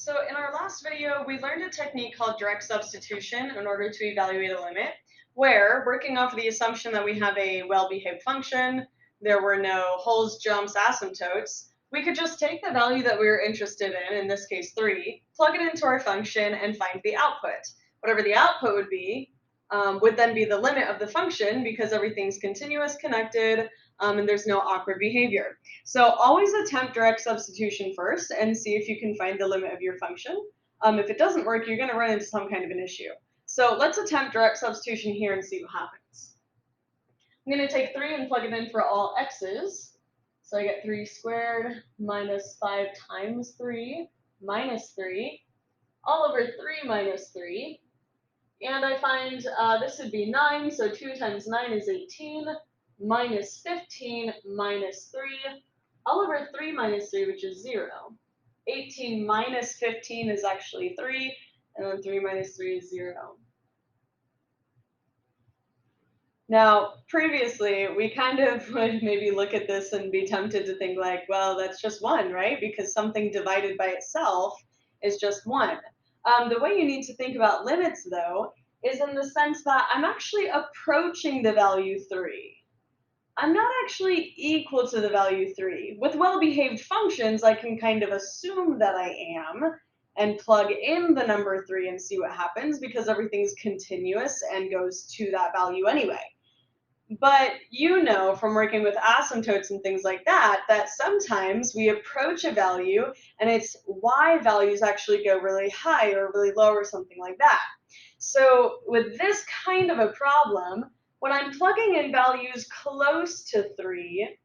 So in our last video, we learned a technique called direct substitution in order to evaluate a limit, where working off of the assumption that we have a well-behaved function, there were no holes, jumps, asymptotes, we could just take the value that we were interested in this case 3, plug it into our function, and find the output. Whatever the output would then be the limit of the function because everything's continuous, connected, and there's no awkward behavior. So always attempt direct substitution first and see if you can find the limit of your function. If it doesn't work, you're going to run into some kind of an issue. So let's attempt direct substitution here and see what happens. I'm going to take 3 and plug it in for all x's. So I get 3 squared minus 5 times 3 minus 3 all over 3 minus 3. And I find this would be 9, so 2 times 9 is 18, minus 15 minus 3, all over 3 minus 3, which is 0. 18 minus 15 is actually 3, and then 3 minus 3 is 0. Now, previously, we kind of would maybe look at this and be tempted to think like, well, that's just 1, right? Because something divided by itself is just 1. The way you need to think about limits, though, is in the sense that I'm actually approaching the value 3. I'm not actually equal to the value 3. With well-behaved functions, I can kind of assume that I am and plug in the number 3 and see what happens because everything's continuous and goes to that value anyway. But you know from working with asymptotes and things like that, that sometimes we approach a value and its y values actually go really high or really low or something like that. So with this kind of a problem, when I'm plugging in values close to 3,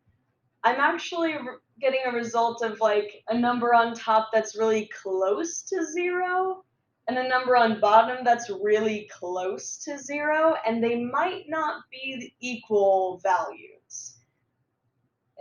I'm actually getting a result of like a number on top that's really close to 0 and a number on bottom that's really close to 0, and they might not be equal values.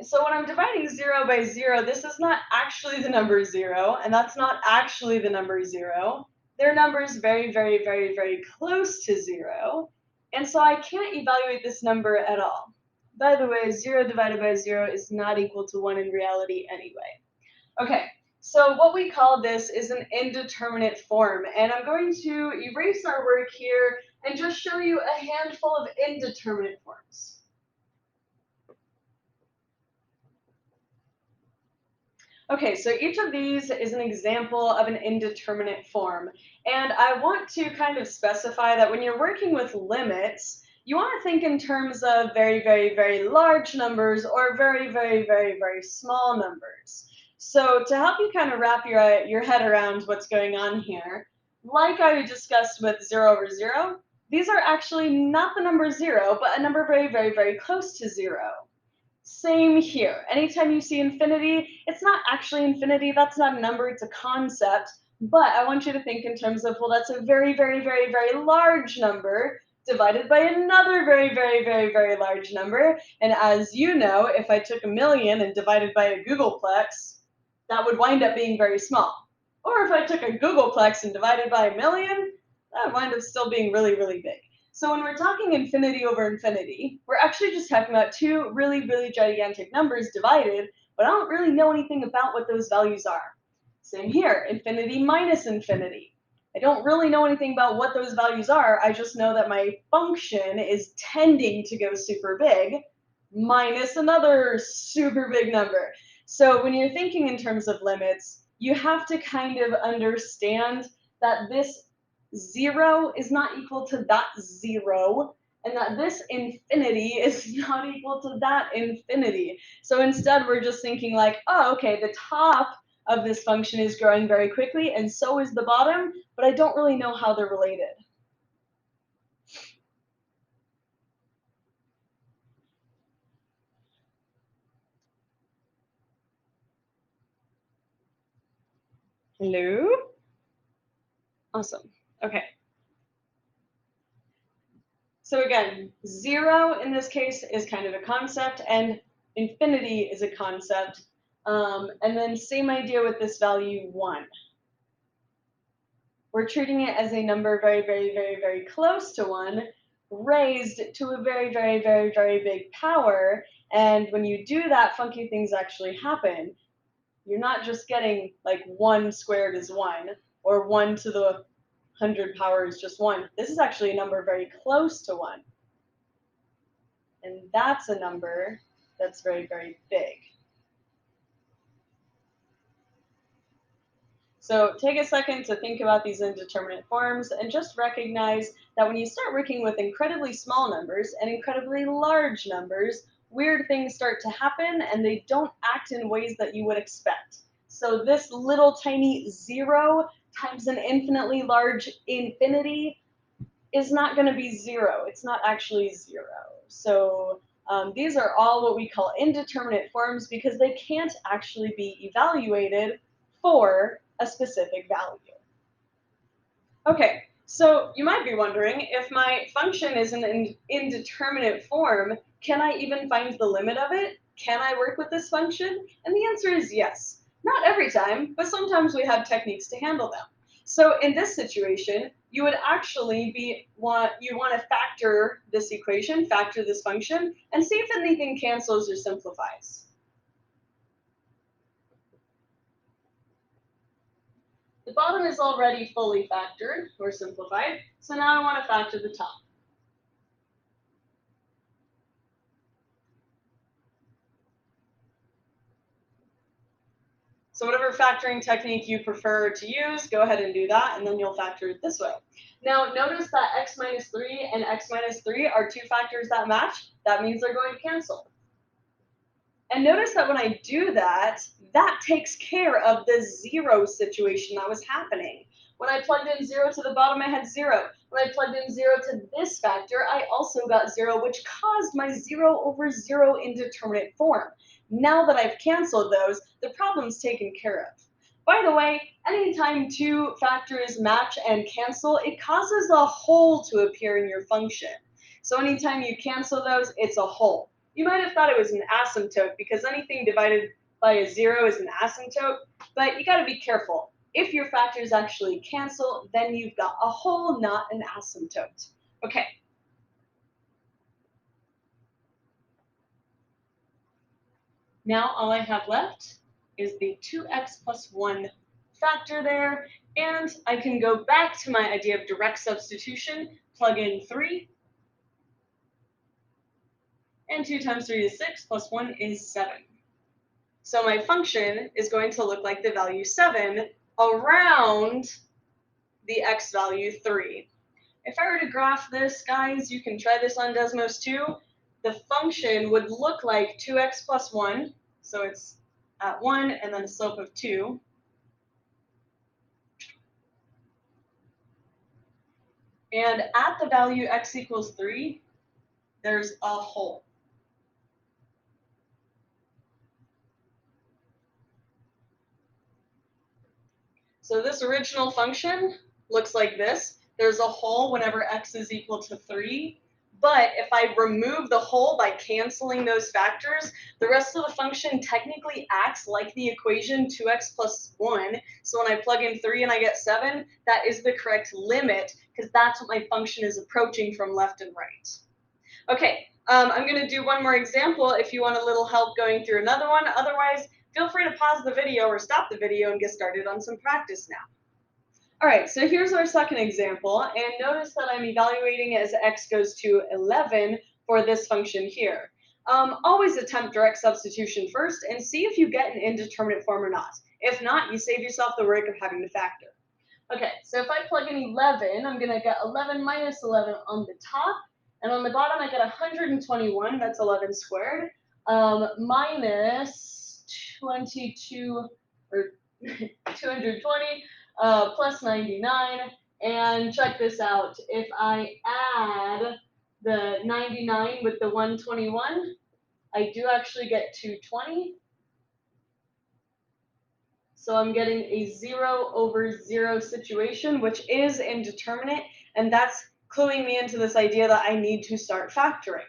So when I'm dividing 0 by 0, this is not actually the number 0, and that's not actually the number 0. They're numbers very, very, very, very close to 0, and so I can't evaluate this number at all. By the way, 0 divided by 0 is not equal to 1 in reality anyway. Okay, so what we call this is an indeterminate form, and I'm going to erase our work here and just show you a handful of indeterminate forms. Okay, so each of these is an example of an indeterminate form. And I want to kind of specify that when you're working with limits, you want to think in terms of very, very, very large numbers or very, very, very, very small numbers. So to help you kind of wrap your head around what's going on here, like I discussed with 0 over 0, these are actually not the number 0, but a number very, very, very close to 0. Same here. Anytime you see infinity, it's not actually infinity. That's not a number, it's a concept. But I want you to think in terms of, well, that's a very, very, very, very large number divided by another very, very, very, very large number. And as you know, if I took 1,000,000 and divided by a Googleplex, that would wind up being very small. Or if I took a Googleplex and divided by 1,000,000, that would wind up still being really, really big. So when we're talking infinity over infinity, we're actually just talking about two really, really gigantic numbers divided, but I don't really know anything about what those values are. Same here, infinity minus infinity. I don't really know anything about what those values are. I just know that my function is tending to go super big minus another super big number. So when you're thinking in terms of limits, you have to kind of understand that this 0 is not equal to that 0, and that this infinity is not equal to that infinity. So instead, we're just thinking like, oh, okay, the top of this function is growing very quickly, and so is the bottom, but I don't really know how they're related. Hello? Awesome. Okay. So again, 0 in this case is kind of a concept, and infinity is a concept. And then same idea with this value 1. We're treating it as a number very, very, very, very close to 1, raised to a very, very, very, very big power. And when you do that, funky things actually happen. You're not just getting like 1 squared is 1, or 1 to the 100 power is just 1. This is actually a number very close to 1. And that's a number that's very, very big. So take a second to think about these indeterminate forms and just recognize that when you start working with incredibly small numbers and incredibly large numbers, weird things start to happen and they don't act in ways that you would expect. So this little tiny 0 times an infinitely large infinity is not going to be 0. It's not actually 0. So these are all what we call indeterminate forms because they can't actually be evaluated for a specific value. Okay, so you might be wondering, if my function is an indeterminate form, can I even find the limit of it? Can I work with this function? And the answer is yes. Not every time, but sometimes we have techniques to handle them. So in this situation, you would actually want to factor this equation, factor this function, and see if anything cancels or simplifies. The bottom is already fully factored or simplified, so now I want to factor the top. So whatever factoring technique you prefer to use, go ahead and do that, and then you'll factor it this way. Now, notice that x minus 3 and x minus 3 are two factors that match. That means they're going to cancel. And notice that when I do that, that takes care of the 0 situation that was happening. When I plugged in 0 to the bottom, I had 0. When I plugged in 0 to this factor, I also got 0, which caused my 0 over 0 indeterminate form. Now that I've canceled those, the problem's taken care of. By the way, anytime two factors match and cancel, it causes a hole to appear in your function. So anytime you cancel those, it's a hole. You might have thought it was an asymptote because anything divided by a 0 is an asymptote, but you got to be careful. If your factors actually cancel, then you've got a hole, not an asymptote. Okay. Now all I have left is the 2x plus 1 factor there, and I can go back to my idea of direct substitution, plug in 3, and 2 times 3 is 6, plus 1 is 7. So my function is going to look like the value 7 around the x value 3. If I were to graph this, guys, you can try this on Desmos too. The function would look like 2x plus 1, so it's at 1 and then a slope of 2. And at the value x equals 3, there's a hole. So this original function looks like this. There's a hole whenever x is equal to 3. But if I remove the hole by canceling those factors, the rest of the function technically acts like the equation 2x plus 1. So when I plug in 3 and I get 7, that is the correct limit because that's what my function is approaching from left and right. Okay, I'm going to do one more example if you want a little help going through another one. Otherwise, feel free to pause the video or stop the video and get started on some practice now. All right, so here's our second example, and notice that I'm evaluating as x goes to 11 for this function here. Always attempt direct substitution first and see if you get an indeterminate form or not. If not, you save yourself the work of having to factor. Okay, so if I plug in 11, I'm going to get 11 minus 11 on the top, and on the bottom I get 121, that's 11 squared, minus 22, or 220, plus 99, and check this out. If I add the 99 with the 121, I do actually get 220. So I'm getting a 0 over 0 situation, which is indeterminate, and that's cluing me into this idea that I need to start factoring.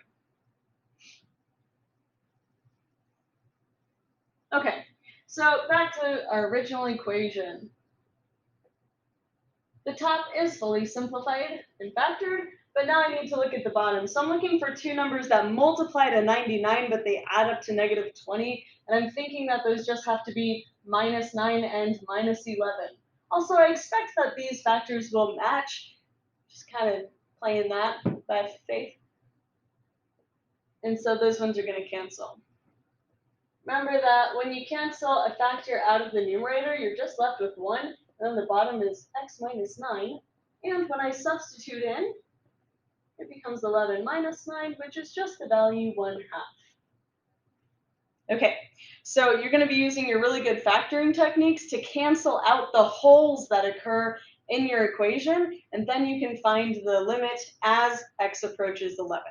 Okay, so back to our original equation. The top is fully simplified and factored, but now I need to look at the bottom. So I'm looking for two numbers that multiply to 99, but they add up to negative 20, and I'm thinking that those just have to be minus 9, and minus 11. Also, I expect that these factors will match, just kind of playing that by faith. And so those ones are going to cancel. Remember that when you cancel a factor out of the numerator, you're just left with 1, and then the bottom is x minus 9. And when I substitute in, it becomes 11 minus 9, which is just the value 1/2. Okay, so you're going to be using your really good factoring techniques to cancel out the holes that occur in your equation, and then you can find the limit as x approaches 11.